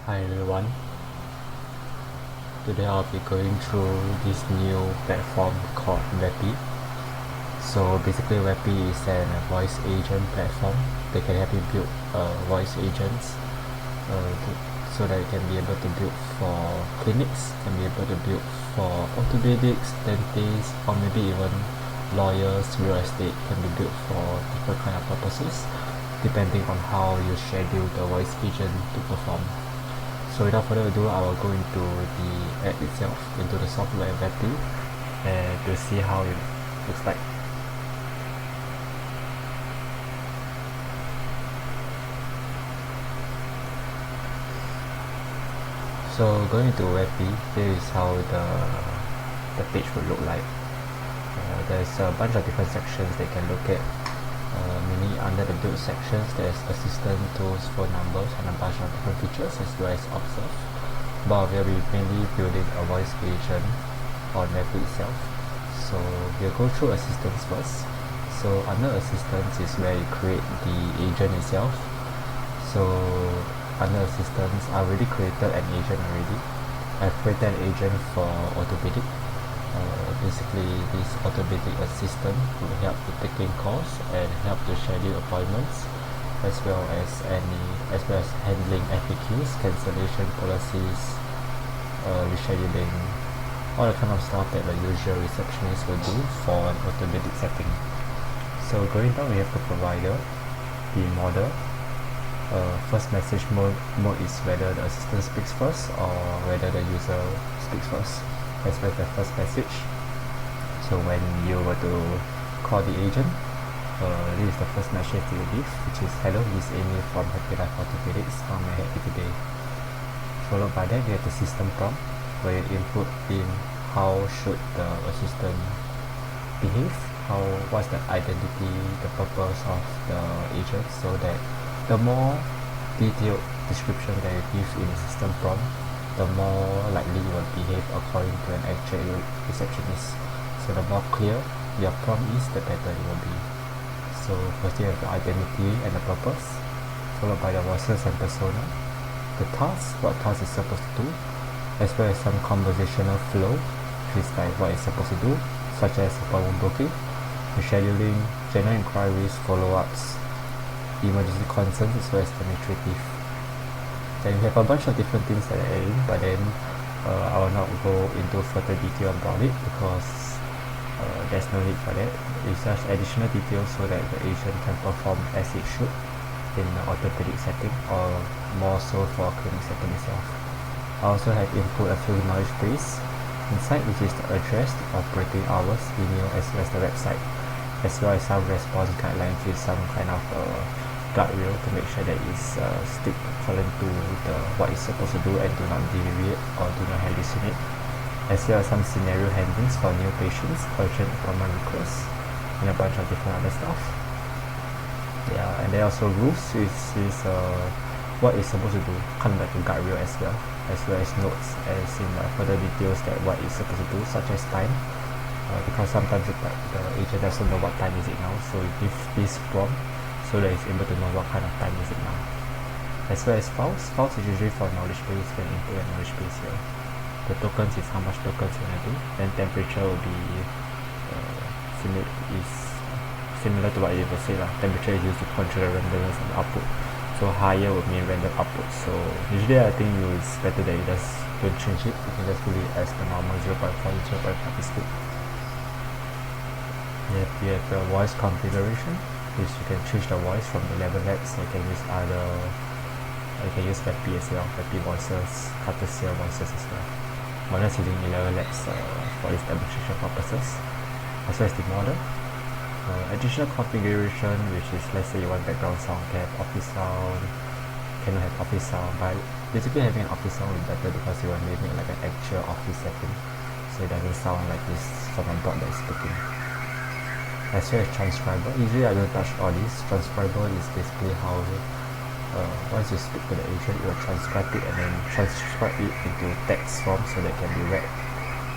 Hi everyone, today I'll be going through this new platform called Vapi. So basically Vapi is a voice agent platform. They can help you build voice agents so that you can be able to build for clinics, can be able to build for orthopedics, dentists, or maybe even lawyers, real estate, can be built for different kind of purposes depending on how you schedule the voice agent to perform. So without further ado, I will go into the app itself, into the software Vapi, and to see how it looks like. So going to Vapi, here is how the page would look like. There's a bunch of different sections they can look at. Mainly under the build sections, there's assistant, tools, phone numbers, and a bunch of different features as well as observe. But we'll be mainly building a voice agent on Vapi itself. So we'll go through assistants first. So under assistants is where you create the agent itself. So under assistants, I already created an agent already. I've created an agent for orthopedic. Basically, this orthopedic assistant will help with taking calls and help to schedule appointments, as well as handling FAQs, cancellation policies, rescheduling, all the kind of stuff that the usual receptionist will do for an orthopedic setting. So going down, we have the provider, the model. First message mode is whether the assistant speaks first or whether the user speaks first. As well as the first message. So when you were to call the agent, this is the first message you give, which is hello, this is Amy from Happy Life Orthopedics. How may I help you today? Followed by that, we have the system prompt, where you input in how should the assistant behave, what's the identity, the purpose of the agent, so that the more detailed description that you give in the system prompt, the more likely you will behave according to an actual receptionist. So the more clear your prompt is, the better it will be. So first you have the identity and the purpose, followed by the voices and persona, the task, what task is supposed to do, as well as some conversational flow, which is like what it's supposed to do, such as appointment booking, rescheduling, general inquiries, follow-ups, emergency concerns, as well as administrative. Then we have a bunch of different things that are adding, but then I will not go into further detail about it because there's no need for that. It's just additional details so that the agent can perform as it should in the orthopedic setting, or more so for a clinic setting itself. I also have input a few knowledge base inside, which is the address, the operating hours, email, as well as the website, as well as some response guidelines with some kind of guardrail to make sure that it's stick according to what it's supposed to do and do not deviate or do not hallucinate, as well as some scenario handlings for new patients, urgent appointment requests, and a bunch of different other stuff. Yeah, and there are also rules, which is what it's supposed to do, kind of like a guardrail as well as notes, as in further details that what it's supposed to do, such as time, because sometimes the agent doesn't know what time is it now, so you give this prompt so that it's able to know what kind of time is it now. As well as files is usually for knowledge base, when input a knowledge base here. The tokens is how much tokens you want to do, then temperature will be similar to what you will say lah. Temperature is used to control the randomness of the output, so higher would mean random output. So usually I think it's better that you just don't change it, you can just leave it as the normal 0.4 to 0.5 is good. You have the voice configuration, which you can change the voice from the level apps. You can use Vapi as well, Vapi voices, Cartesian voices as well. But that's using 11 labs for this demonstration purposes, as well as the model. Additional configuration, which is, let's say you want background sound, can have office sound, cannot have office sound, but basically having an office sound is better because you want to make like an actual office setting, so it doesn't sound like this from a bot that is speaking. As well as transcriber, usually I don't touch all these. Transcriber is basically how once you speak to the agent, you will transcribe it and then transcribe it into text form so that it can be read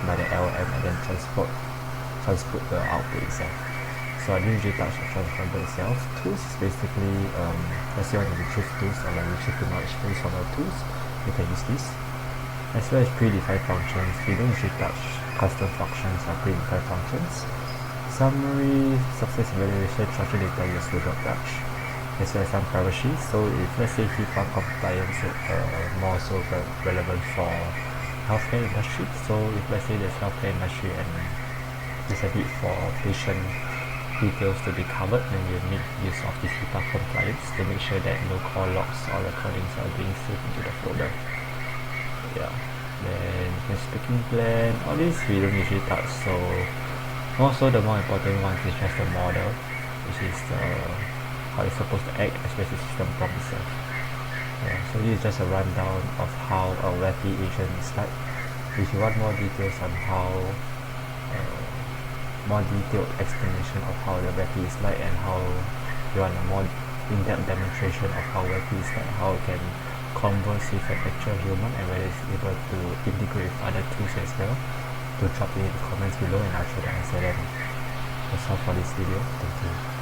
by the LM and then transport the output itself. So I don't usually touch the transcriber itself. Tools is basically, let's say you want to retrieve tools or like retrieve the knowledge base from the tools, you can use this. As well as predefined functions, we don't usually touch custom functions or predefined functions. Summary, success evaluation, structured data, yes, we don't touch. As well as some privacy. So if let's say HIPAA compliance more so relevant for healthcare industry. So if let's say there's healthcare industry and there's a need for patient details to be covered, then you need use of this HIPAA compliance to make sure that no call logs or recordings are being saved into the folder. Yeah. Then speaking plan, all these we don't usually touch. So also the more important one is just the model, which is how it's supposed to act as well as the system prompt itself. Yeah, so this is just a rundown of how a Vapi agent is like. If you want more details on how more detailed explanation of how the Vapi is like, and how you want a more in-depth demonstration of how Vapi is like, how it can converse with an actual human, and whether it's able to integrate with other tools as well, to drop in the comments below and I'll try to answer them. That's all for this video. Thank you.